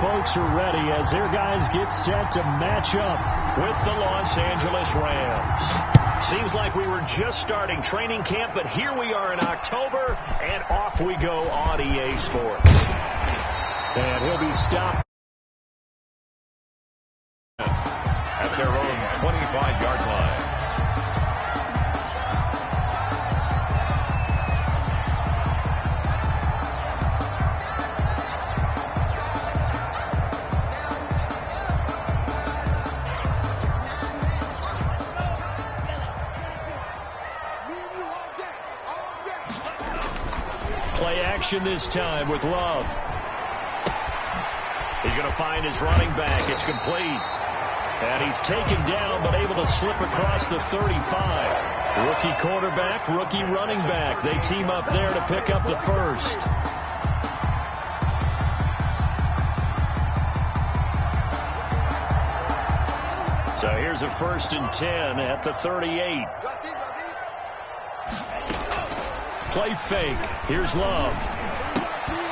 folks are ready as their guys get set to match up with the Los Angeles Rams. Seems like we were just starting training camp, but here we are in October, and off we go on EA Sports. And he'll be stopped at their own 25-yard line. Play action this time with Love. He's going to find his running back. It's complete. And he's taken down, but able to slip across the 35. Rookie quarterback, rookie running back. They team up there to pick up the first. So here's a 1st and 10 at the 38. Play fake. Here's Love.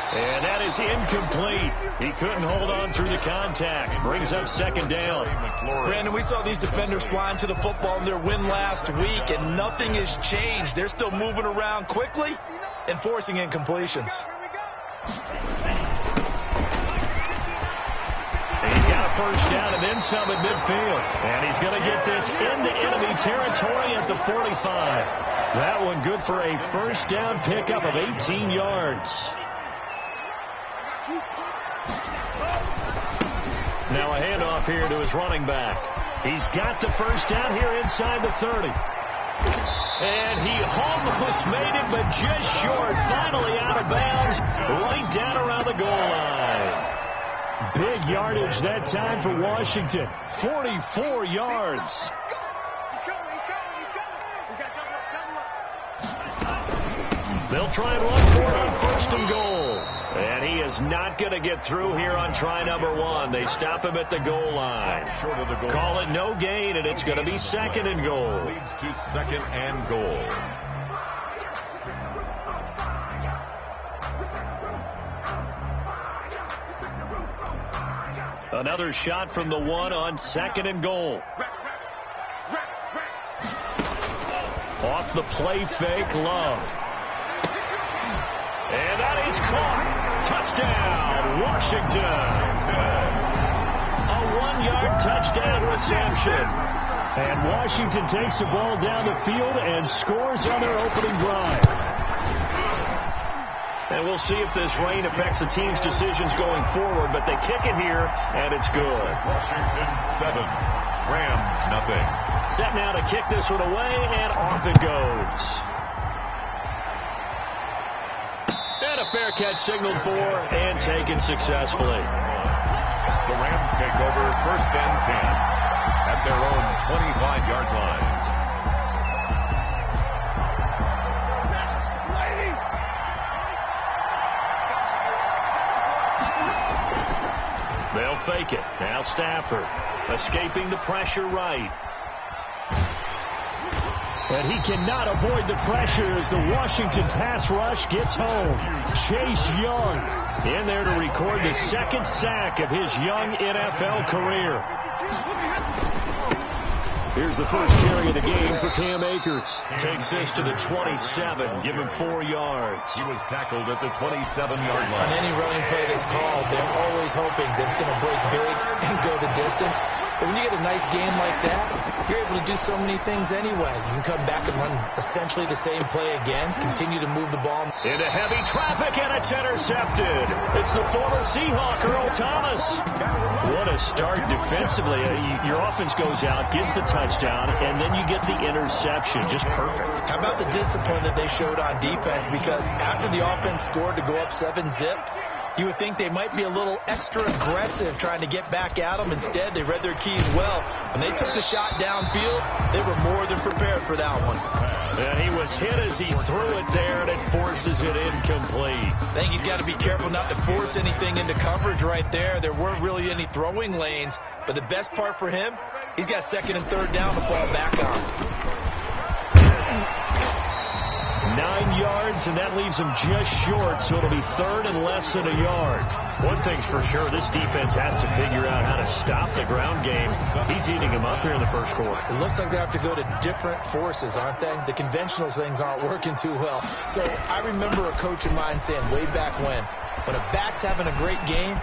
And that is incomplete. He couldn't hold on through the contact. Brings up 2nd down. Brandon, we saw these defenders flying to the football in their win last week, and nothing has changed. They're still moving around quickly and forcing incompletions. He's got a 1st down and then some at midfield. And he's going to get this into enemy territory at the 45. That one good for a 1st down pickup of 18 yards. Now a handoff here to his running back. He's got the 1st down here inside the 30. And he almost made it, but just short. Finally out of bounds, right down around the goal line. Big yardage that time for Washington. 44 yards. They'll try and run for it on 1st and goal. And he is not going to get through here on try number 1. They stop him at the goal line. Short of the goal. Call it no gain, and it's going to be 2nd and goal. Leads to 2nd and goal. Another shot from the 1 on 2nd and goal. Off the play fake, Love. And that is caught. Touchdown, Washington. A 1-yard touchdown reception. And Washington takes the ball down the field and scores on their opening drive. And we'll see if this rain affects the team's decisions going forward, but they kick it here, and it's good. Washington 7, Rams nothing. Set now to kick this one away, and off it goes. And a fair catch signaled for and taken successfully. The Rams take over 1st and 10 at their own 25-yard line. They'll fake it. Now Stafford escaping the pressure right. And he cannot avoid the pressure as the Washington pass rush gets home. Chase Young in there to record the 2nd sack of his young NFL career. Here's the 1st carry of the game for Cam Akers. Takes this to the 27, give him 4 yards. He was tackled at the 27-yard line. On any running play that's called, they're always hoping that it's going to break big and go the distance. But when you get a nice game like that, you're able to do so many things anyway. You can come back and run essentially the same play again, continue to move the ball. Into heavy traffic, and it's intercepted. It's the former Seahawk, Earl Thomas. What a start defensively. Your offense goes out, gets the touchdown, and then you get the interception. Just perfect. How about the discipline that they showed on defense? Because after the offense scored to go up 7-zip, you would think they might be a little extra aggressive trying to get back at them. Instead, they read their keys well. When they took the shot downfield, they were more than prepared for that one. And he was hit as he threw it there, and it forces it incomplete. I think he's got to be careful not to force anything into coverage right there. There weren't really any throwing lanes, but the best part for him, he's got 2nd and 3rd down to fall back on. 9 yards, and that leaves him just short, so it'll be third and less than a yard. One thing's for sure, this defense has to figure out how to stop the ground game. He's eating them up here in the first quarter. It looks like they have to go to different forces, aren't they? The conventional things aren't working too well. So I remember a coach of mine saying way back when a back's having a great game,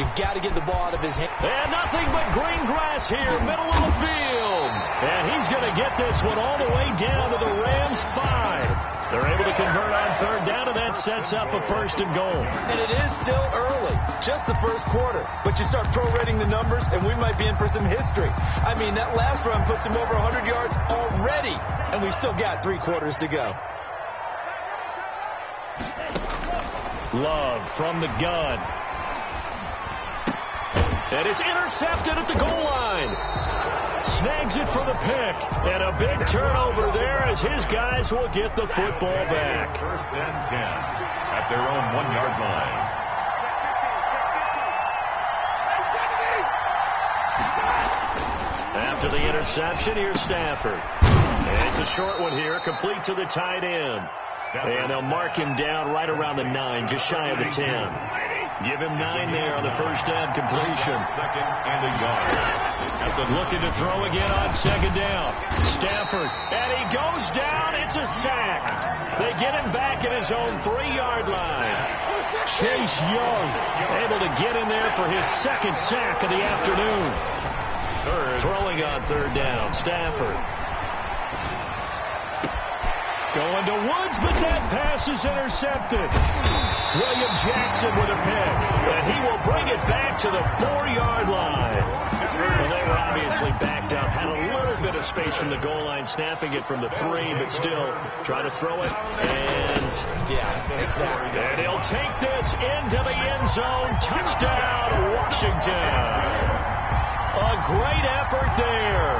you've got to get the ball out of his hand. And nothing but green grass here, middle of the field. And he's going to get this one all the way down to the Rams' 5. They're able to convert on third down, and that sets up a first and goal. And it is still early, just the first quarter. But you start prorating the numbers, and we might be in for some history. I mean, that last run puts him over 100 yards already, and we've still got 3 quarters to go. Love from the gun. And it's intercepted at the goal line. Snags it for the pick. And a big turnover there as his guys will get the football back. First and 10 at their own 1-yard line. After the interception, here's Stafford. And it's a short one here, complete to the tight end. And they'll mark him down right around the 9, just shy of the 10. Give him 9 there on the first down completion. Second and a yard. Looking to throw again on second down. Stafford, and he goes down. It's a sack. They get him back at his own 3-yard line. Chase Young able to get in there for his second sack of the afternoon. Throwing on third down, Stafford. Going to Woods, but that pass is intercepted. William Jackson with a pick, and he will bring it back to the 4-yard line. Well, they were obviously backed up, had a little bit of space from the goal line, snapping it from the 3, but still try to throw it, and yeah, exactly. And he'll take this into the end zone. Touchdown, Washington. A great effort there.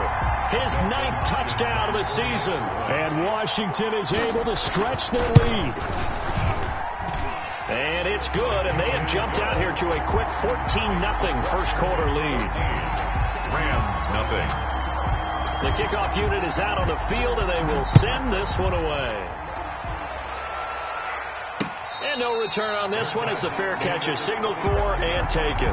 His 9th touchdown of the season. And Washington is able to stretch their lead. And it's good, and they have jumped out here to a quick 14-0 first quarter lead. Rams, nothing. The kickoff unit is out on the field, and they will send this one away. And no return on this one as the fair catch is signaled for and taken.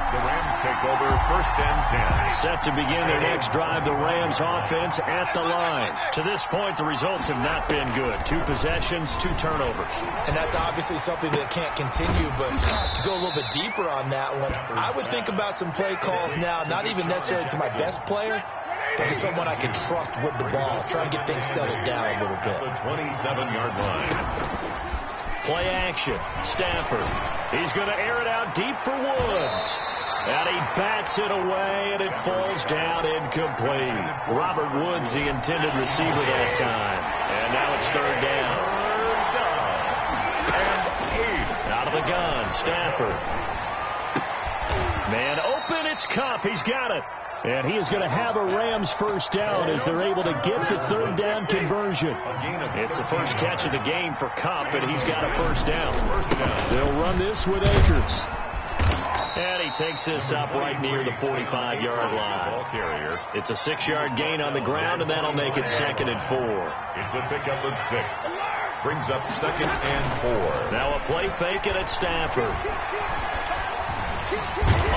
The Rams take over first and 10. Set to begin their next drive, the Rams offense at the line. To this point, the results have not been good. 2 possessions, 2 turnovers. And that's obviously something that can't continue, but to go a little bit deeper on that one, I would think about some play calls now, not even necessarily to my best player, but to someone I can trust with the ball. Try and get things settled down a little bit. The 27-yard line. Play action. Stafford. He's going to air it out deep for Woods. And he bats it away, and it falls down incomplete. Robert Woods, the intended receiver that time. And now it's third down. And 8. Out of the gun, Stafford. Man open, it's Kupp. He's got it. And he is going to have a Rams first down as they're able to get the third down conversion. It's the first catch of the game for Kupp, and he's got a first down. They'll run this with Akers. And he takes this up right near the 45-yard line. It's a 6-yard gain on the ground, and that'll make it second and 4. It's a pickup of 6. Brings up second and 4. Now a play fake it at Stafford.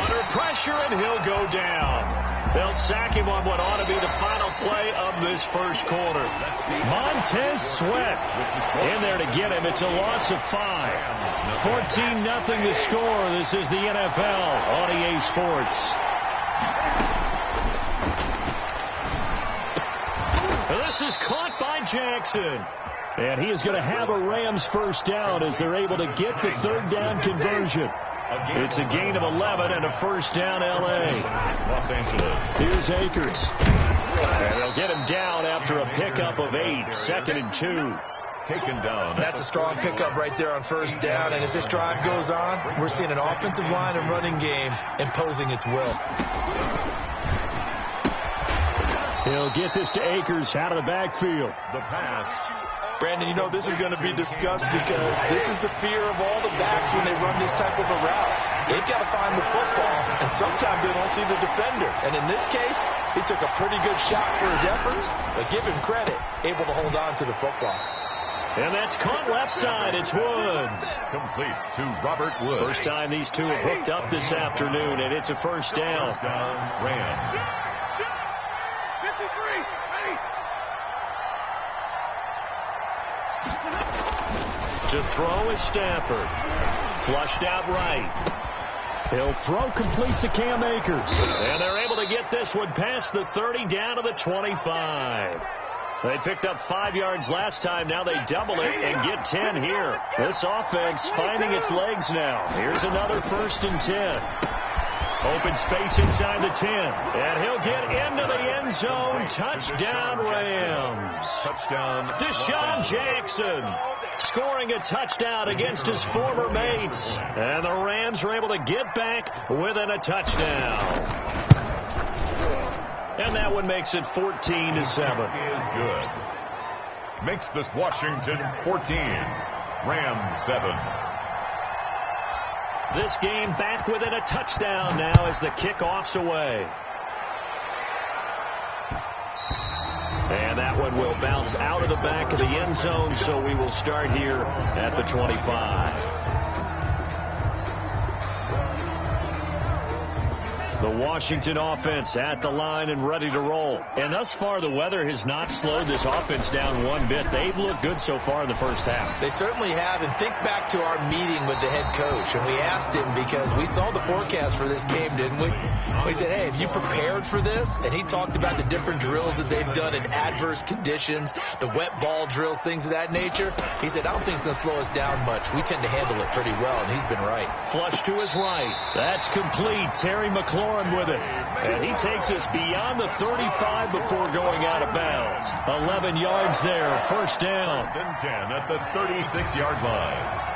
Under pressure, and he'll go down. They'll sack him on what ought to be the final play of this first quarter. Montez Sweat in there to get him. It's a loss of 5. 14-0 the score. This is the NFL on EA Sports. This is caught by Jackson. And he is going to have a Rams first down as they're able to get the third down conversion. It's a gain of 11 and a first down, L.A. Los Angeles. Here's Akers. And they'll get him down after a pickup of 8. Second and 2. Taken down. That's a strong pickup right there on first down. And as this drive goes on, we're seeing an offensive line and running game imposing its will. He'll get this to Akers out of the backfield. The pass. Brandon, you know this is going to be discussed because this is the fear of all the backs when they run this type of a route. They've got to find the football, and sometimes they don't see the defender. And in this case, he took a pretty good shot for his efforts, but give him credit, able to hold on to the football. And that's caught left side. It's Woods. Complete to Robert Woods. First time these two have hooked up this afternoon, and it's a first down. First down, Rams. 53, to throw is Stafford. Flushed out right. He'll throw complete to Cam Akers. And they're able to get this one past the 30 down to the 25. They picked up 5 yards last time. Now they double it and get 10 here. This offense finding its legs now. Here's another 1st and 10. Open space inside the 10. And he'll get into the end zone. Touchdown, Rams. Touchdown, Deshaun Jackson scoring a touchdown against his former mates. And the Rams are able to get back within a touchdown. And that one makes it 14-7. Is good. Makes this Washington 14. Rams 7. This game back within a touchdown now as the kickoff's away. And that one will bounce out of the back of the end zone, so we will start here at the 25. The Washington offense at the line and ready to roll. And thus far, the weather has not slowed this offense down one bit. They've looked good so far in the first half. They certainly have. And think back to our meeting with the head coach. And we asked him, because we saw the forecast for this game, didn't we? We said, hey, have you prepared for this? And he talked about the different drills that they've done in adverse conditions, the wet ball drills, things of that nature. He said, I don't think it's going to slow us down much. We tend to handle it pretty well, and he's been right. Flush to his right. That's complete. Terry McLaurin with it. And he takes us beyond the 35 before going out of bounds. 11 yards there. First down. 1st and 10 at the 36-yard line.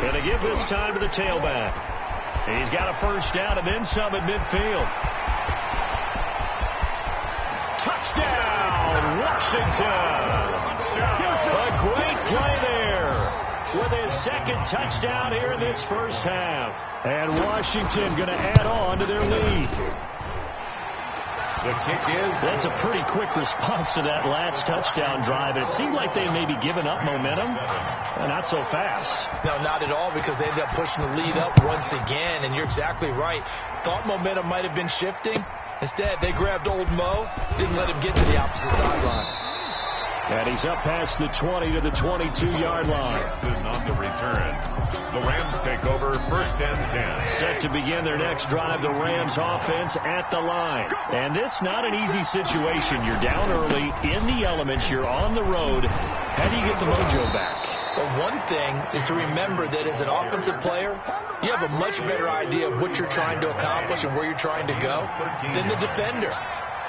Going to give this time to the tailback. He's got a first down and then some at midfield. Touchdown, Washington. A great play there with his second touchdown here in this first half. And Washington going to add on to their lead. The kick is... That's a pretty quick response to that last touchdown drive. It seemed like they may be giving up momentum. Not so fast. No, not at all, because they ended up pushing the lead up once again. And you're exactly right. Thought momentum might have been shifting. Instead, they grabbed old Mo, didn't let him get to the opposite sideline. And he's up past the 20 to the 22-yard line. Jackson on the return. The Rams take over 1st and 10. Set to begin their next drive, the Rams offense at the line. And this not an easy situation. You're down early, in the elements, you're on the road. How do you get the mojo back? Well, one thing is to remember that as an offensive player, you have a much better idea of what you're trying to accomplish and where you're trying to go than the defender.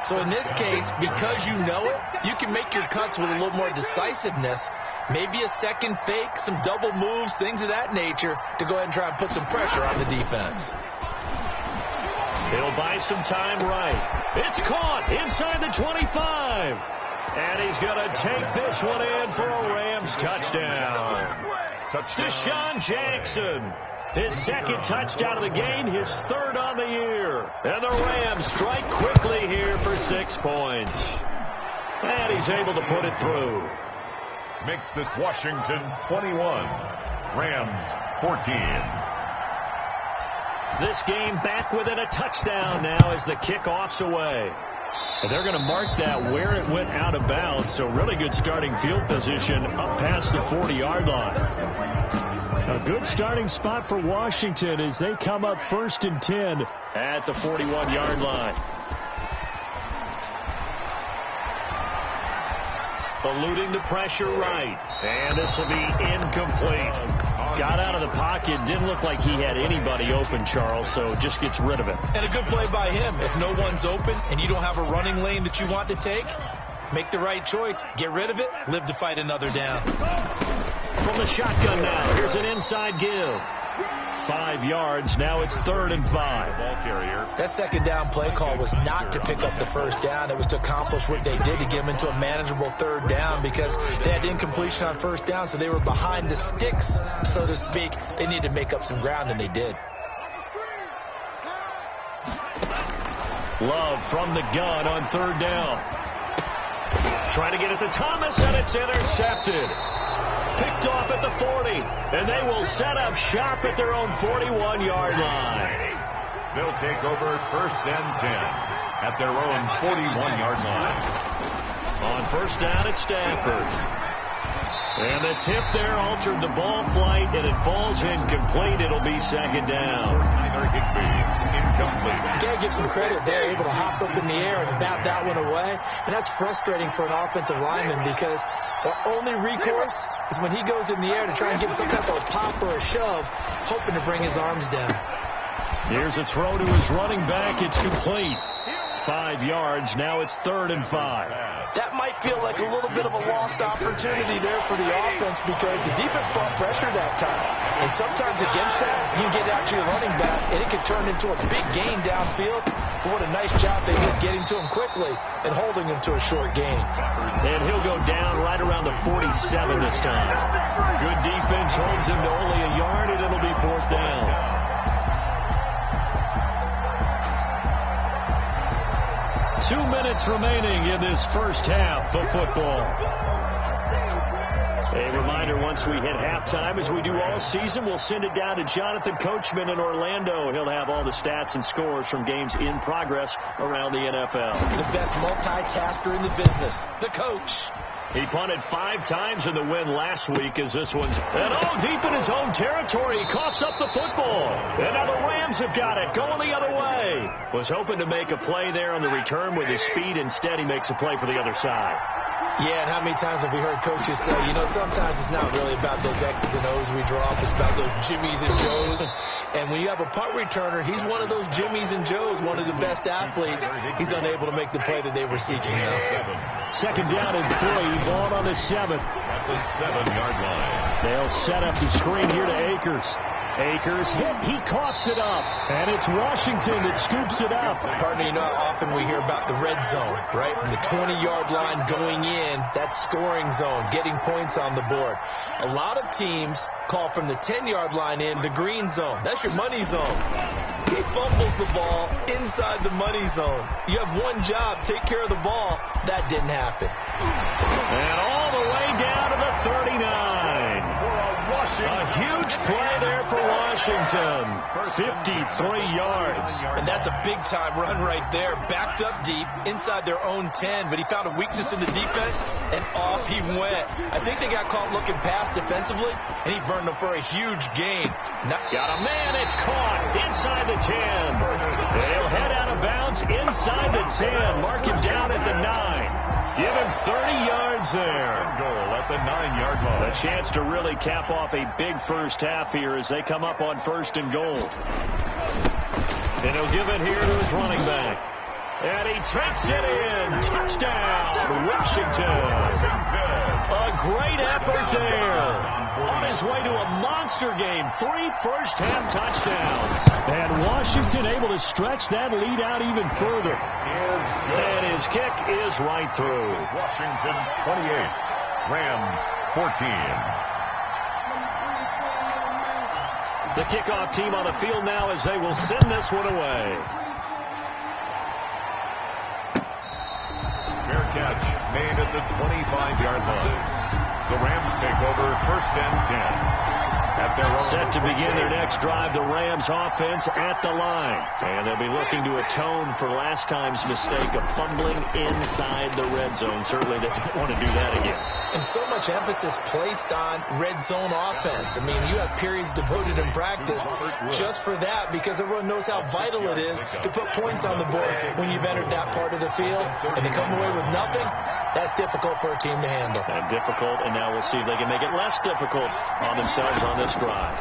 So in this case, because you know it, you can make your cuts with a little more decisiveness, maybe a second fake, some double moves, things of that nature, to go ahead and try and put some pressure on the defense. He'll buy some time right. It's caught inside the 25. And he's going to take this one in for a Rams touchdown. Deshaun Jackson. His second touchdown of the game, his 3rd on the year. And the Rams strike quickly here for 6 points. And he's able to put it through. Makes this Washington 21. Rams 14. This game back within a touchdown now as the kickoff's away. And they're going to mark that where it went out of bounds. So really good starting field position up past the 40-yard line. A good starting spot for Washington as they come up 1st and 10 at the 41-yard line. Eluding the pressure right. And this will be incomplete. Got out of the pocket. Didn't look like he had anybody open, Charles, so just gets rid of it. And a good play by him. If no one's open and you don't have a running lane that you want to take, make the right choice. Get rid of it. Live to fight another down. From the shotgun now, here's an inside give. 5 yards, now it's 3rd and 5. Ball carrier. That second down play call was not to pick up the first down. It was to accomplish what they did to get them into a manageable 3rd down, because they had incompletion on first down, so they were behind the sticks, so to speak. They needed to make up some ground, and they did. Love from the gun on 3rd down. Trying to get it to Thomas, and it's intercepted. Picked off at the 40, and they will set up shop at their own 41-yard line. They'll take over first and 10 at their own 41-yard line. On first down, it's Stafford. And the tip there altered the ball flight, and it falls incomplete. It'll be second down. Incomplete. You got to give some credit. They're able to hop up in the air and bat that one away. And that's frustrating for an offensive lineman because the only recourse is when he goes in the air to try and get some type of a pop or a shove, hoping to bring his arms down. Here's a throw to his running back. It's complete. 5 yards. Now it's 3rd and 5. That might feel like a little bit of a lost opportunity there for the offense because the defense brought pressure that time. And sometimes against that, you can get out to your running back, and it can turn into a big gain downfield. But what a nice job they did getting to him quickly and holding him to a short gain. And he'll go down right around the 47 this time. Good defense holds him to only a yard, and it'll be 4th down. Two minutes remaining in this first half of football. A reminder, once we hit halftime, as we do all season, we'll send it down to Jonathan Coachman in Orlando. He'll have all the stats and scores from games in progress around the NFL. The best multitasker in the business, the coach. He punted 5 times in the win last week as this one's... And deep in his own territory, he coughs up the football. And now the Rams have got it, going the other way. Was hoping to make a play there on the return with his speed. Instead, he makes a play for the other side. Yeah, and how many times have we heard coaches say, you know, sometimes it's not really about those X's and O's we draw up. It's about those Jimmies and Joes. And when you have a punt returner, he's one of those Jimmies and Joes, one of the best athletes. He's unable to make the play that they were seeking now. Second down and 3. Ball on the 7th. At the 7-yard line. They'll set up the screen here to Akers. Akers hit. He coughs it up. And it's Washington that scoops it up. Partner, you know how often we hear about the red zone, right? From the 20-yard line going in, that's scoring zone, getting points on the board. A lot of teams call from the 10-yard line in the green zone. That's your money zone. He fumbles the ball inside the money zone. You have one job, take care of the ball. That didn't happen. And all the way down to the 39. A huge play there for Washington. 53 yards. And that's a big-time run right there. Backed up deep inside their own 10, but he found a weakness in the defense, and off he went. I think they got caught looking past defensively, and he burned them for a huge gain. Got a man. It's caught inside the 10. They'll head out of bounds inside the 10. Mark him down at the 9. Give him 30 yards there. Goal at the 9-yard line. A chance to really cap off a big first half here as they come up on 1st and goal. And he'll give it here to his running back. And he takes it in. Touchdown, Washington. A great effort there. On his way to a monster game. 3 first-half touchdowns. And Washington able to stretch that lead out even further. And his kick is right through. Washington 28. Rams 14. The kickoff team on the field now as they will send this one away. Fair catch made at the 25-yard line. The Rams take over 1st and 10. At their own. Set to begin their next drive, the Rams offense at the line. And they'll be looking to atone for last time's mistake of fumbling inside the red zone. Certainly they don't want to do that again. And so much emphasis placed on red zone offense. I mean, you have periods devoted in practice just for that because everyone knows how vital it is to put points on the board when you've entered that part of the field. And to come away with nothing, that's difficult for a team to handle. And difficult, and now we'll see if they can make it less difficult on themselves on this drive.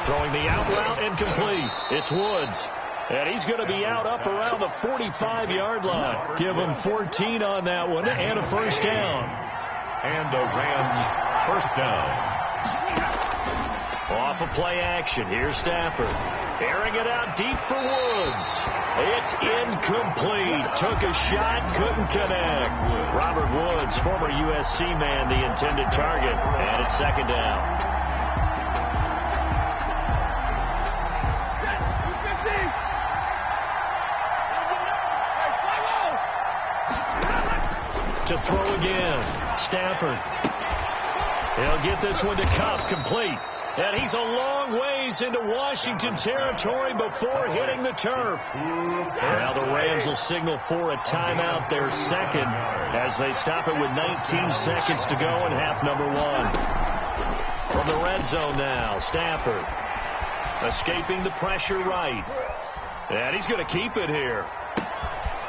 Throwing the out route incomplete. It's Woods. And he's going to be out up around the 45-yard line. Give him 14 on that one and a first down. And a Rams first down. Off of play action. Here's Stafford. Airing it out deep for Woods. It's incomplete. Took a shot, couldn't connect. Robert Woods, former USC man, the intended target. And it's second down. To throw again. Stafford. He'll get this one to Cup, complete. And he's a long ways into Washington territory before hitting the turf. Now the Rams will signal for a timeout, their second, as they stop it with 19 seconds to go in half number one. From the red zone now, Stafford escaping the pressure right. And he's going to keep it here.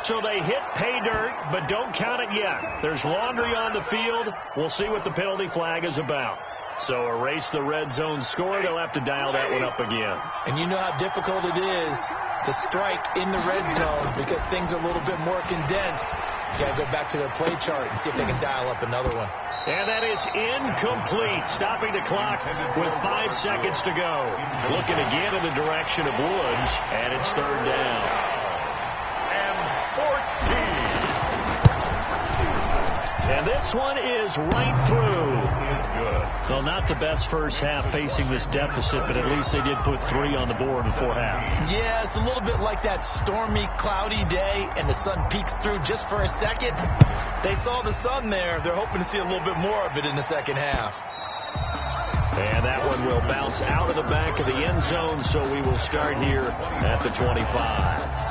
So they hit pay dirt, but don't count it yet. There's laundry on the field. We'll see what the penalty flag is about. So erase the red zone score. They'll have to dial that one up again. And you know how difficult it is to strike in the red zone because things are a little bit more condensed. You got to go back to their play chart and see if they can dial up another one. And that is incomplete, stopping the clock with 5 seconds to go. Looking again in the direction of Woods, and it's third down. And 14. And this one is right through. Is good. Well, not the best first half facing this deficit, but at least they did put 3 on the board before half. Yeah, it's a little bit like that stormy, cloudy day, and the sun peeks through just for a second. They saw the sun there. They're hoping to see a little bit more of it in the second half. And that one will bounce out of the back of the end zone, so we will start here at the 25.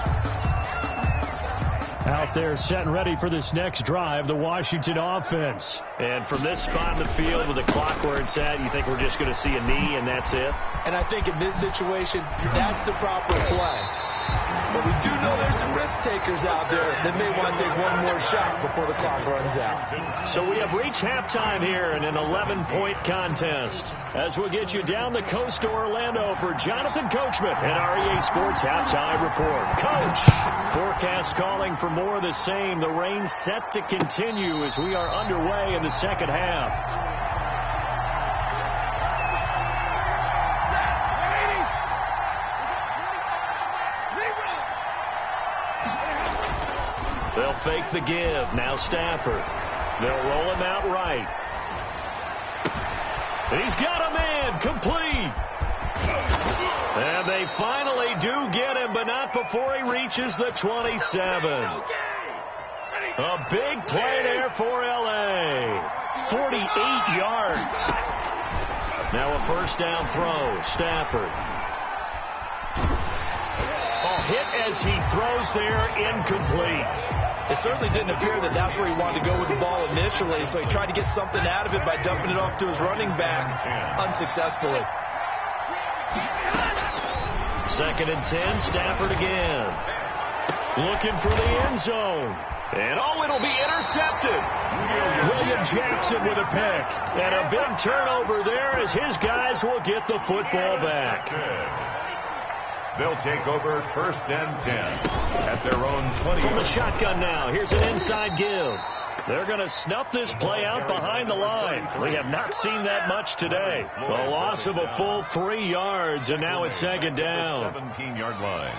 Out there set and ready for this next drive, the Washington offense. And from this spot in the field with the clock where it's at, you think we're just going to see a knee and that's it? And I think in this situation, that's the proper play. But we do know there's some risk takers out there that may want to take one more shot before the clock runs out. So we have reached halftime here in an 11-point contest. As we'll get you down the coast to Orlando for Jonathan Coachman and REA Sports Halftime Report. Coach, forecast calling for more of the same. The rain set to continue as we are underway in the second half. They'll fake the give. Now Stafford. They'll roll him out right. And he's got a man. Complete. And they finally do get him, but not before he reaches the 27. A big play there for L.A. 48 yards. Now a first down throw. Stafford. Hit as he throws there, incomplete. It certainly didn't appear that that's where he wanted to go with the ball initially, so he tried to get something out of it by dumping it off to his running back unsuccessfully. 2nd and 10, Stafford again. Looking for the end zone. And it'll be intercepted. William Jackson with a pick. And a big turnover there as his guys will get the football back. They'll take over 1st and 10 at their own 20. From the shotgun now. Here's an inside give. They're going to snuff this play out behind the line. We have not seen that much today. A loss of a full 3 yards, and now it's 2nd down. 17-yard line.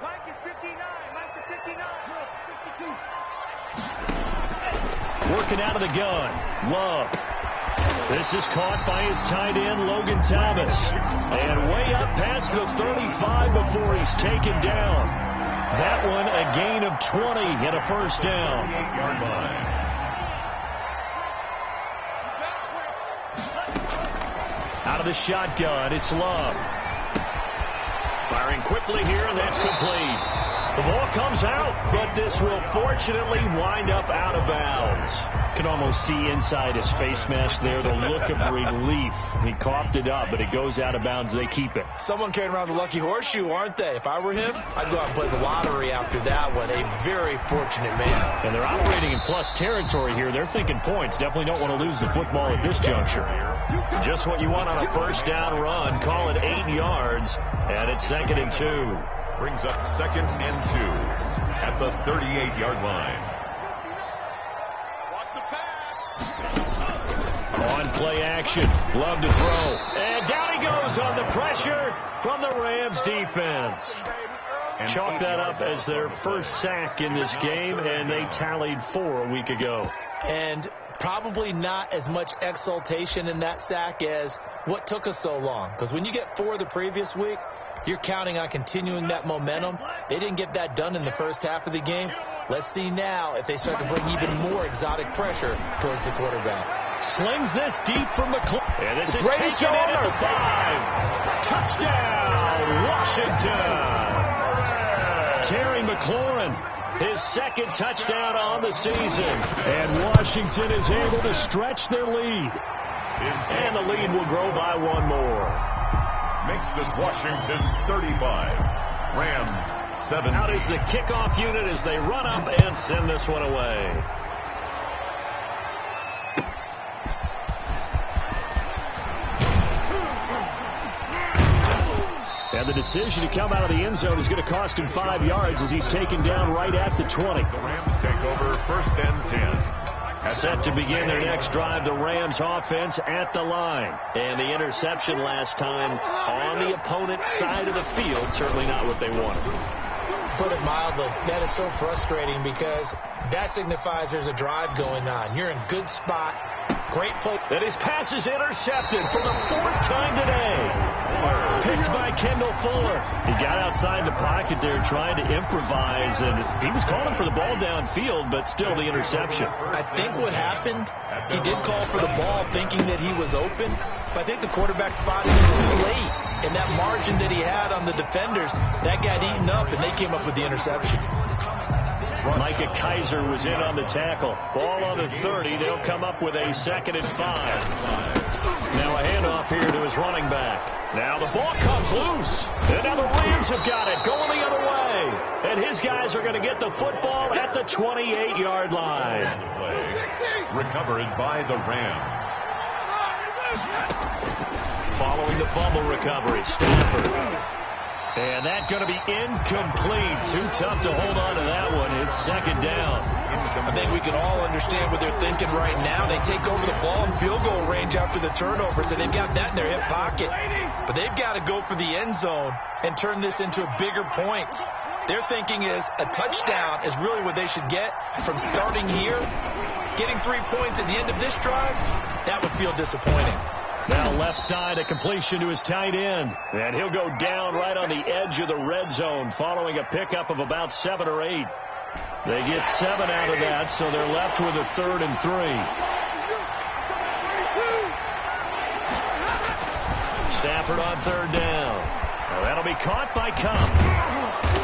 Mike is 59. Mike is 59. 62. Working out of the gun. Love. This is caught by his tight end, Logan Thomas. And way up past the 35 before he's taken down. That one a gain of 20 and a first down. 8-yard line. Out of the shotgun, it's Love. Firing quickly here, and that's complete. The ball comes out, but this will fortunately wind up out of bounds. Can almost see inside his face mask there the look of relief. He coughed it up, but it goes out of bounds. They keep it. Someone carrying around the lucky horseshoe, aren't they? If I were him, I'd go out and play the lottery after that one. A very fortunate man. And they're operating in plus territory here. They're thinking points. Definitely don't want to lose the football at this juncture. Just what you want on a first down run. Call it 8 yards, and it's 2nd and 2. Brings up 2nd and 2 at the 38-yard line. Watch the pass. On play action. Love to throw. And down he goes on the pressure from the Rams defense. Chalk that up as their first sack in this game, and they tallied 4 a week ago. And probably not as much exultation in that sack as what took us so long. Because when you get 4 the previous week, You're counting on continuing that momentum. They didn't get that done in the first half of the game. Let's see now if they start to bring even more exotic pressure towards the quarterback. Slings this deep from McLaurin. And this is taken in at the 5. Touchdown, Washington. Terry McLaurin, his second touchdown on the season. And Washington is able to stretch their lead. And the lead will grow by one more. Makes this Washington 35. Rams 17. Out is the kickoff unit as they run up and send this one away. And the decision to come out of the end zone is going to cost him 5 yards as he's taken down right at the 20. The Rams take over 1st and 10. Set to begin their next drive, the Rams offense at the line. And the interception last time on the opponent's side of the field, certainly not what they wanted. Put it mildly, that is so frustrating because that signifies there's a drive going on. You're in good spot. Great play. And his pass is intercepted for the 4th time today. Picked by Kendall Fuller. He got outside the pocket there trying to improvise, and he was calling for the ball downfield, but still the interception. I think what happened, he did call for the ball thinking that he was open, but I think the quarterback spotted it too late. And that margin that he had on the defenders, that got eaten up, and they came up with the interception. Micah Kaiser was in on the tackle. Ball on the 30. They'll come up with a 2nd and 5. Now a handoff here to his running back. Now the ball comes loose. And now the Rams have got it going the other way. And his guys are going to get the football at the 28-yard line. Recovered by the Rams. Following the fumble recovery, Stafford. And that's going to be incomplete. Too tough to hold on to that one. It's 2nd down. I think we can all understand what they're thinking right now. They take over the ball in field goal range after the turnover, so they've got that in their hip pocket. But they've got to go for the end zone and turn this into bigger points. Their thinking is a touchdown is really what they should get from starting here. Getting 3 points at the end of this drive, that would feel disappointing. Now left side, a completion to his tight end. And he'll go down right on the edge of the red zone following a pickup of about 7 or 8. They get 7 out of that, so they're left with a 3rd and 3. Stafford on 3rd down. Now that'll be caught by Kupp.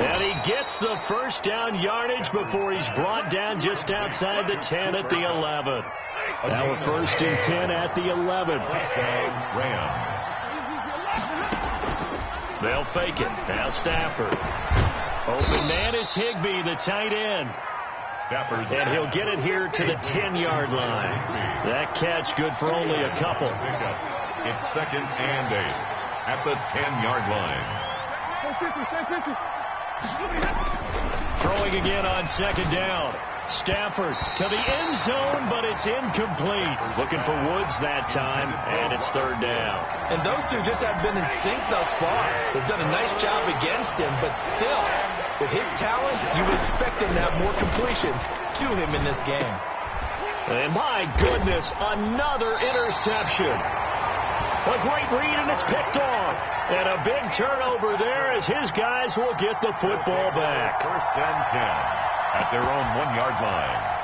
And he gets the 1st down yardage before he's brought down just outside the 10 at the 11. Now we're 1st and 10 at the 11. Rams. They'll fake it. Now Stafford. Open man is Higbee, the tight end. Stafford. And he'll get it here to the 10-yard line. That catch good for only a couple. It's 2nd and 8 at the 10-yard line. Throwing again on 2nd down. Stafford to the end zone, but it's incomplete. Looking for Woods that time, and it's 3rd down. And those two just have been in sync thus far. They've done a nice job against him, but still, with his talent, you would expect him to have more completions to him in this game. And my goodness, another interception. A great read, and it's picked off. And a big turnover there as his guys will get the football back. 1st and 10 at their own 1-yard line.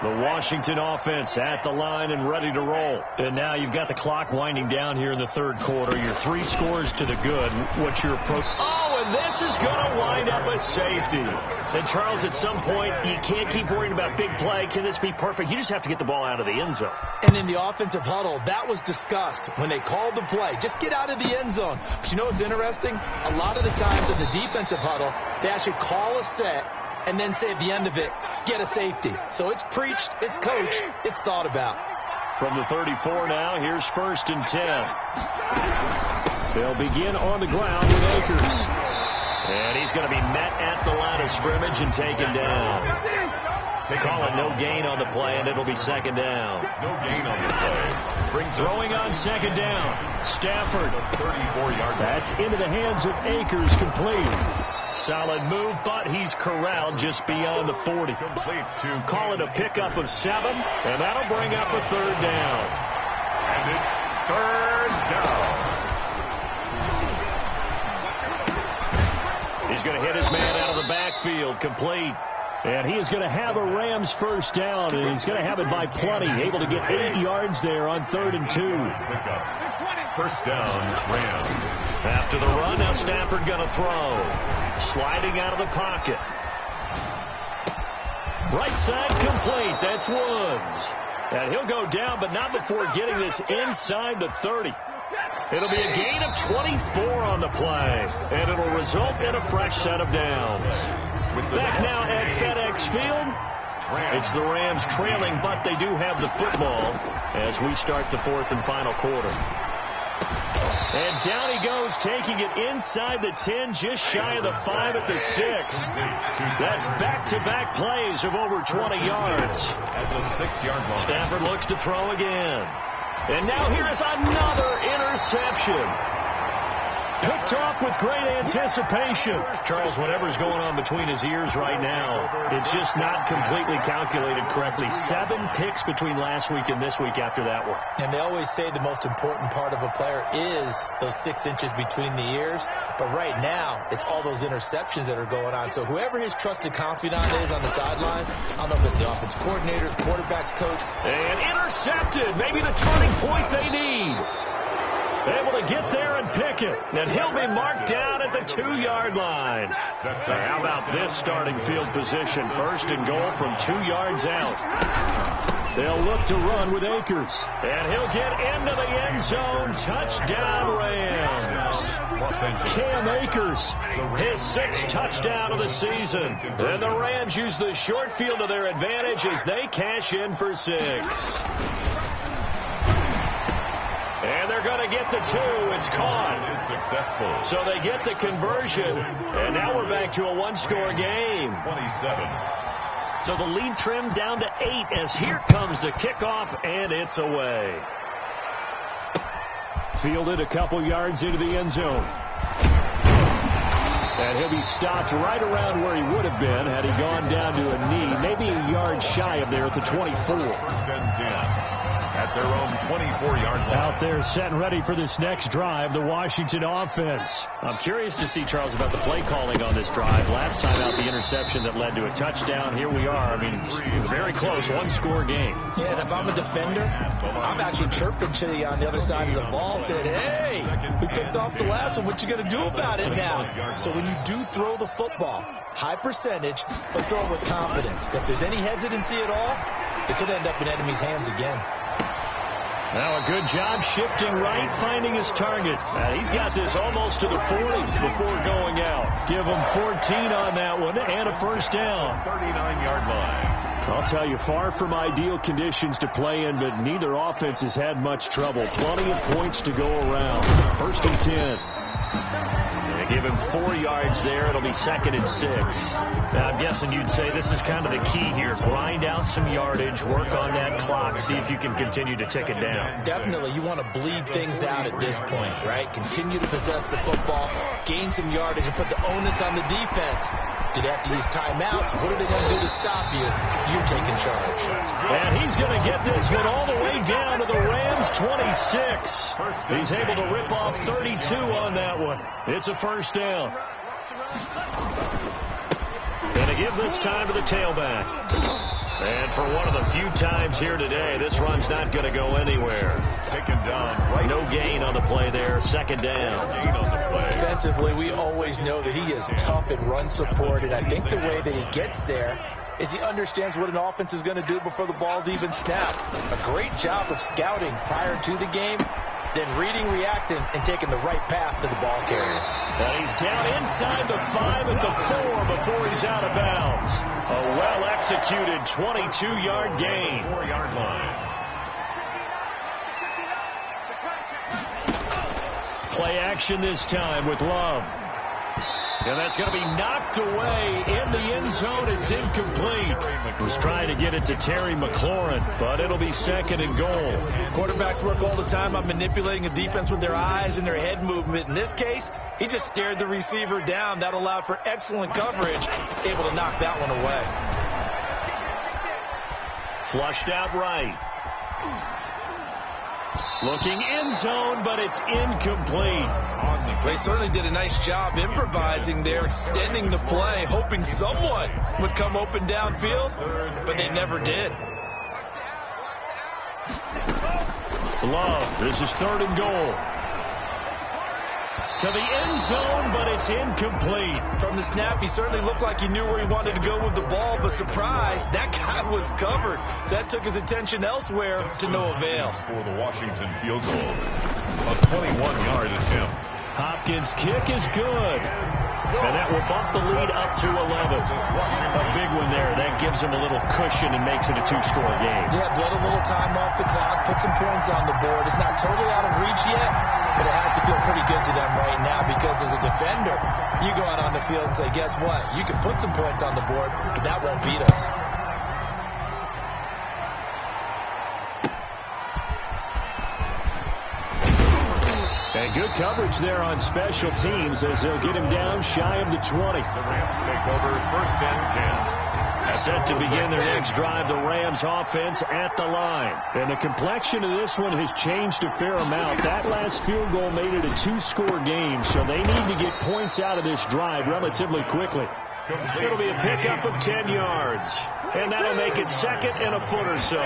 The Washington offense at the line and ready to roll. And now you've got the clock winding down here in the 3rd quarter. You're 3 scores to the good. What's your approach? Oh, and this is going to wind up a safety. And, Charles, at some point, you can't keep worrying about big play. Can this be perfect? You just have to get the ball out of the end zone. And in the offensive huddle, that was discussed when they called the play. Just get out of the end zone. But you know what's interesting? A lot of the times in the defensive huddle, they actually call a set and then say at the end of it, get a safety. So it's preached, it's coached, it's thought about. From the 34 now, here's 1st and 10. They'll begin on the ground with Akers. And he's going to be met at the line of scrimmage and taken down. They call it no gain on the play, and it'll be 2nd down. No gain on the play. Throwing on 2nd down. Stafford. 34-yard. That's into the hands of Akers, complete. Solid move, but he's corralled just beyond the 40. Call it a pickup of 7, and that'll bring up a 3rd down. And it's 3rd down. He's going to hit his man out of the backfield, complete. And he is going to have a Rams 1st down, and he's going to have it by plenty. Able to get 8 yards there on 3rd and 2. 1st down, Rams. After the run, now Stafford going to throw. Sliding out of the pocket. Right side complete. That's Woods. And he'll go down, but not before getting this inside the 30. It'll be a gain of 24 on the play, and it'll result in a fresh set of downs. Back now at FedEx Field. It's the Rams trailing, but they do have the football as we start the 4th and final quarter. And down he goes, taking it inside the 10, just shy of the 5 at the 6. That's back-to-back plays of over 20 yards. At the 6-yard line. Stafford looks to throw again. And now here is another interception. Picked off with great anticipation. Charles, whatever's going on between his ears right now, it's just not completely calculated correctly. 7 picks between last week and this week after that one. And they always say the most important part of a player is those 6 inches between the ears. But right now, it's all those interceptions that are going on. So whoever his trusted confidant is on the sidelines, I don't know if it's the offense coordinator, the quarterback's coach. And intercepted. Maybe the turning point they need. Able to get there and pick it. And he'll be marked down at the 2-yard line. How about this starting field position? 1st and goal from 2 yards out. They'll look to run with Akers. And he'll get into the end zone. Touchdown, Rams. Cam Akers, his 6th touchdown of the season. And the Rams use the short field to their advantage as they cash in for 6. And they're going to get the 2. It's caught. It is successful. So they get the conversion. And now we're back to a 1-score game. 27. So the lead trimmed down to 8 as here comes the kickoff, and it's away. Fielded a couple yards into the end zone. And he'll be stopped right around where he would have been had he gone down to a knee, maybe a yard shy of there at the 24. 1st and 10. At their own 24-yard line. Out there set and ready for this next drive, the Washington offense. I'm curious to see, Charles, about the play calling on this drive. Last time out, the interception that led to a touchdown. Here we are. I mean, very close, 1-score game. Yeah, and if I'm a defender, I'm actually chirping to you on the other side of the ball, saying, hey, we picked off the last one. What you going to do about it now? So when you do throw the football, high percentage, but throw it with confidence. If there's any hesitancy at all, it could end up in enemy's hands again. Now a good job shifting right, finding his target. He's got this almost to the 40 before going out. Give him 14 on that one and a 1st down. 39-yard line. I'll tell you, far from ideal conditions to play in, but neither offense has had much trouble. Plenty of points to go around. 1st and 10. They give him 4 yards there. It'll be 2nd and 6. Now, I'm guessing you'd say this is kind of the key here. Grind out some yardage, work on that clock, see if you can continue to tick it down. Definitely. You want to bleed things out at this point, right? Continue to possess the football, gain some yardage, and put the onus on the defense. Do they have to use timeouts? What are they going to do to stop you? You're taking charge. And he's going to get this one all the way down to the Rams' 26. He's able to rip off 32 on that one. It's a 1st down. Going to give this time to the tailback. And for one of the few times here today, this run's not going to go anywhere. Taken down. Right. No gain on the play there. 2nd down. Gain on the play. Defensively, we always know that he is tough in run support, and I think the way that he gets there is he understands what an offense is going to do before the ball's even snapped. A great job of scouting prior to the game, then reading, reacting, and taking the right path to the ball carrier. And he's down inside the 5 at the 4 before he's out of bounds. A well-executed 22-yard gain. 4-yard line. Play action this time with Love. And that's going to be knocked away in the end zone. It's incomplete. Was trying to get it to Terry McLaurin, but it'll be second and goal. Quarterbacks work all the time on manipulating a defense with their eyes and their head movement. In this case, he just stared the receiver down. That allowed for excellent coverage, able to knock that one away. Flushed out right. Looking end zone, but it's incomplete. They certainly did a nice job improvising there, extending the play, hoping someone would come open downfield, but they never did. Love, this is third and goal. To the end zone, but it's incomplete. From the snap, he certainly looked like he knew where he wanted to go with the ball, but surprise, that guy was covered. So that took his attention elsewhere to no avail. For the Washington field goal, a 21-yard attempt. Hopkins' kick is good. And that will bump the lead up to 11. A big one there. That gives him a little cushion and makes it a two-score game. Yeah, bled a little time off the clock, put some points on the board. It's not totally out of reach yet, but it has to feel pretty good to them right now because as a defender, you go out on the field and say, guess what? You can put some points on the board, but that won't beat us. And good coverage there on special teams as they'll get him down shy of the 20. The Rams take over first and 10. Set to begin their next drive, the Rams offense at the line. And the complexion of this one has changed a fair amount. That last field goal made it a two-score game, so they need to get points out of this drive relatively quickly. It'll be a pickup of 10 yards. And that'll make it second and a foot or so.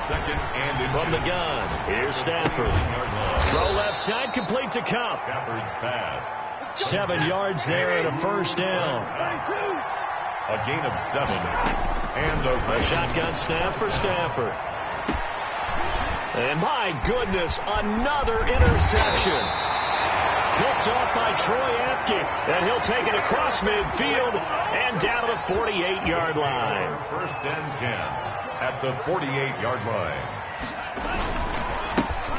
Second and from the gun, here's Stafford. Throw left side, complete to Cup. Stafford's pass. 7 yards there and a first down. A gain of 7. And a shotgun snap for Stafford. And my goodness, another interception. Picked off by Troy Apke. And he'll take it across midfield and down to the 48-yard line. First and 10 at the 48-yard line.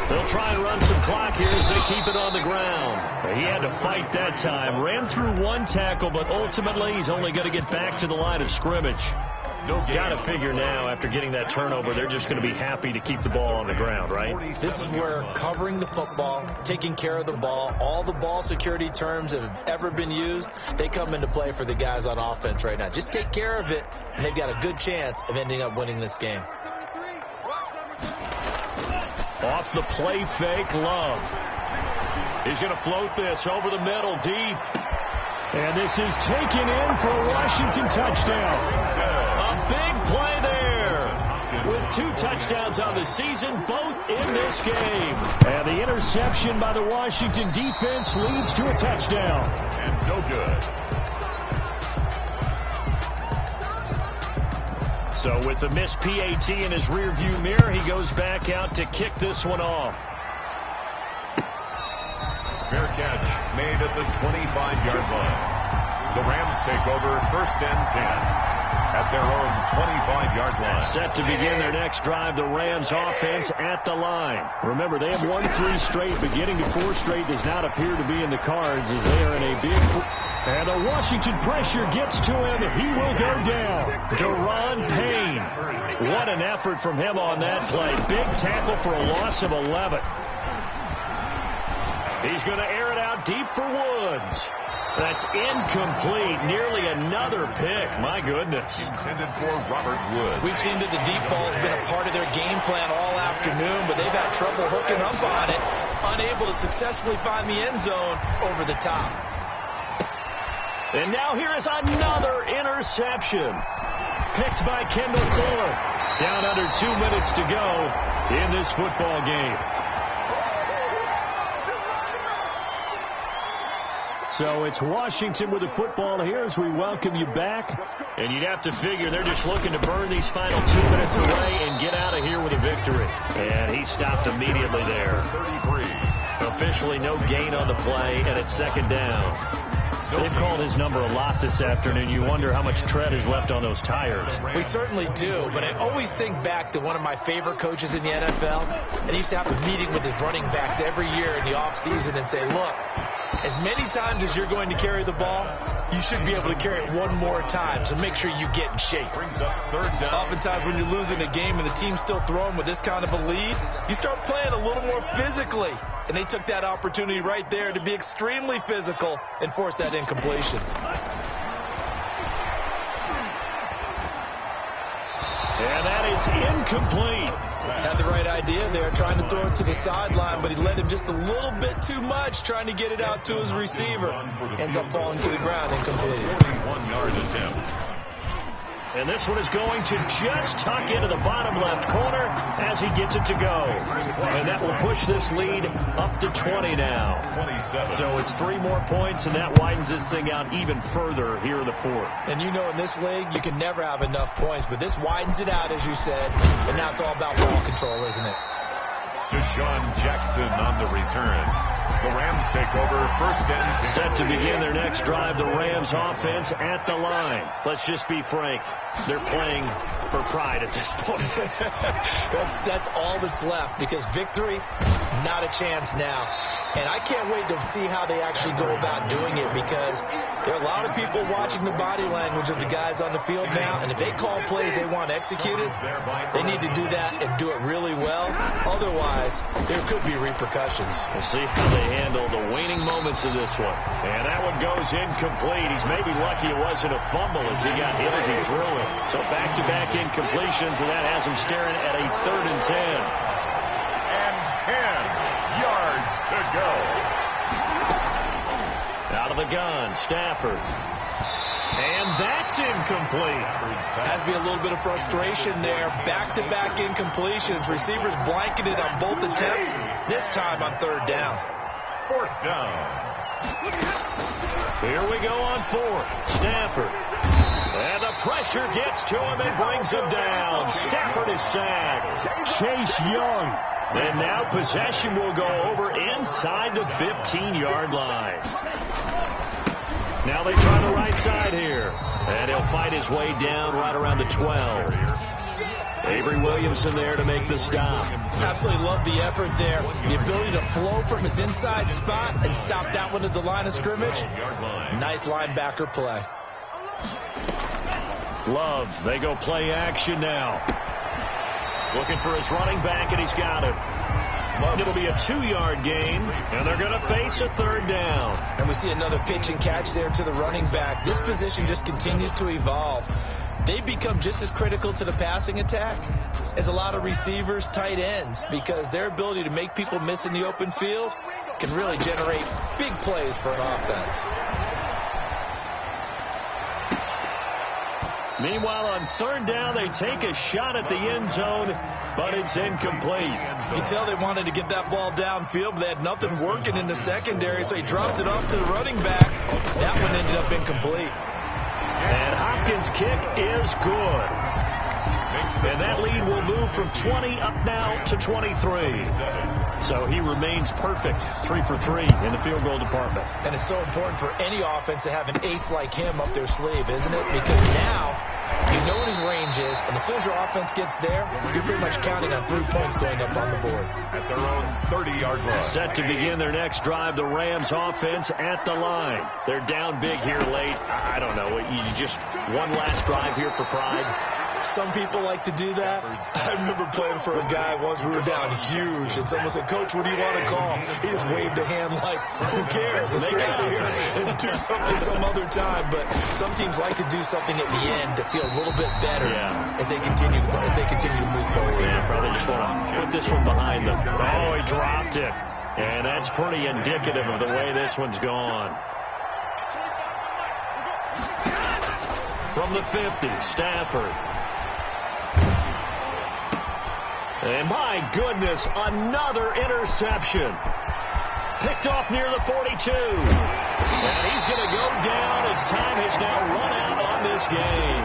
They'll try and run some clock here as they keep it on the ground. He had to fight that time. Ran through one tackle, but ultimately he's only going to get back to the line of scrimmage. Got to figure now, after getting that turnover, they're just going to be happy to keep the ball on the ground, right? This is where covering the football, taking care of the ball, all the ball security terms that have ever been used, they come into play for the guys on offense right now. Just take care of it, and they've got a good chance of ending up winning this game. Off the play fake, Love. He's going to float this over the middle, deep. And this is taken in for a Washington touchdown. A big play there. With 2 touchdowns on the season, both in this game. And the interception by the Washington defense leads to a touchdown. And no good. So with the missed PAT in his rearview mirror, he goes back out to kick this one off. Fair catch made at the 25-yard line. The Rams take over first and 10 at their own 25-yard line. Set to begin their next drive, the Rams offense at the line. Remember, they have won 3 straight, but getting to 4 straight does not appear to be in the cards as they are in a big... And the Washington pressure gets to him. He will go down. Deron Payne. What an effort from him on that play. Big tackle for a loss of 11. He's going to air it out deep for Woods. That's incomplete. Nearly another pick. My goodness. Intended for Robert Woods. We've seen that the deep ball has been a part of their game plan all afternoon, but they've had trouble hooking up on it, unable to successfully find the end zone over the top. And now here is another interception. Picked by Kendall Fuller. Down under 2 minutes to go in this football game. So it's Washington with the football here as we welcome you back. And you'd have to figure they're just looking to burn these final 2 minutes away and get out of here with a victory. And he stopped immediately there. 33. Officially no gain on the play, and it's second down. They've called his number a lot this afternoon. You wonder how much tread is left on those tires. We certainly do, but I always think back to one of my favorite coaches in the NFL, and he used to have a meeting with his running backs every year in the offseason and say, look, As many times as you're going to carry the ball, you should be able to carry it one more time, so make sure you get in shape. Brings up third down. Oftentimes when you're losing a game and the team's still throwing with this kind of a lead, you start playing a little more physically. And they took that opportunity right there to be extremely physical and force that incompletion. And that is incomplete. Had the right idea there, trying to throw it to the sideline, but he led him just a little bit too much, trying to get it out to his receiver. Ends up falling to the ground, incomplete. 41-yard attempt. And this one is going to just tuck into the bottom left corner as he gets it to go. And that will push this lead up to 20 now. 27. So it's 3 more points, and that widens this thing out even further here in the fourth. And you know in this league, you can never have enough points, but this widens it out, as you said. And now it's all about ball control, isn't it? Deshaun Jackson on the return. The Rams take over first and 10. Set to begin their next drive, the Rams offense at the line. Let's just be frank. They're playing for pride at this point. That's all that's left, because victory, not a chance now. And I can't wait to see how they actually go about doing it, because there are a lot of people watching the body language of the guys on the field now, and if they call plays they want executed, they need to do that and do it really well. Otherwise, there could be repercussions. We'll see how they handle the waning moments of this one. And that one goes incomplete. He's maybe lucky it wasn't a fumble as he got hit as he threw it. So back-to-back incompletions, and that has him staring at a 3rd and 10. And 10 yards to go. Out of the gun, Stafford. And that's incomplete. Has to be a little bit of frustration there. Back-to-back incompletions. Receivers blanketed on both attempts, this time on 3rd down. 4th down. Here we go on 4th. Stafford. And the pressure gets to him and brings him down. Stafford is sacked. Chase Young. And now possession will go over inside the 15-yard line. Now they try the right side here. And he'll fight his way down right around the 12. Avery Williamson there to make the stop. Absolutely love the effort there. The ability to flow from his inside spot and stop that one at the line of scrimmage. Nice linebacker play. Love, they go play action now. Looking for his running back, and he's got it. It'll be a 2-yard gain, and they're going to face a 3rd down. And we see another pitch and catch there to the running back. This position just continues to evolve. They become just as critical to the passing attack as a lot of receivers, tight ends, because their ability to make people miss in the open field can really generate big plays for an offense. Meanwhile, on 3rd down, they take a shot at the end zone, but it's incomplete. You can tell they wanted to get that ball downfield, but they had nothing working in the secondary, so he dropped it off to the running back. That one ended up incomplete. And Hopkins' kick is good. And that lead will move from 20 up now to 23. So he remains perfect, 3 for 3 in the field goal department. And it's so important for any offense to have an ace like him up their sleeve, isn't it? Because now you know what his range is, and as soon as your offense gets there, you're pretty much counting on 3 points going up on the board. At their own 30-yard line. Set to begin their next drive, the Rams offense at the line. They're down big here late. I don't know. You just one last drive here for pride. Some people like to do that. I remember playing for a guy once. We were down huge, and someone said, "Coach, what do you want to call?" He just waved a hand like, "Who cares? Let's get out of here and do something some other time." But some teams like to do something at the end to feel a little bit better as they continue to move forward. Yeah, probably just want to put this one behind them. Oh, he dropped it, and that's pretty indicative of the way this one's gone. From the 50, Stafford. And my goodness, another interception. Picked off near the 42. And he's going to go down as time has now run out on this game.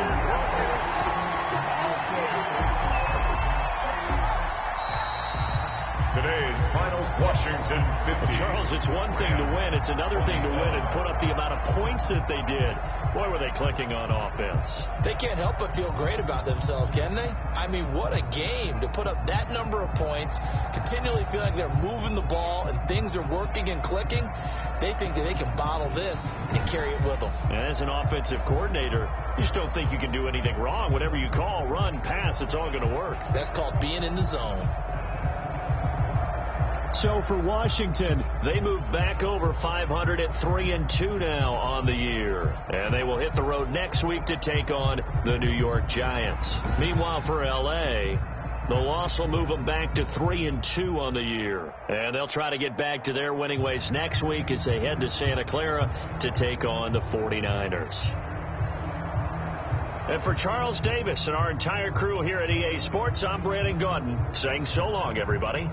Today's final Washington 50. Charles, it's one thing to win. It's another thing to win and put up the amount of points that they did. Boy, were they clicking on offense. They can't help but feel great about themselves, can they? I mean, what a game to put up that number of points, continually feel like they're moving the ball and things are working and clicking. They think that they can bottle this and carry it with them. And as an offensive coordinator, you just don't think you can do anything wrong. Whatever you call, run, pass, it's all going to work. That's called being in the zone. So for Washington, they move back over 500 at 3-2 now on the year. And they will hit the road next week to take on the New York Giants. Meanwhile, for L.A., the loss will move them back to 3-2 on the year. And they'll try to get back to their winning ways next week as they head to Santa Clara to take on the 49ers. And for Charles Davis and our entire crew here at EA Sports, I'm Brandon Gaudin saying so long, everybody.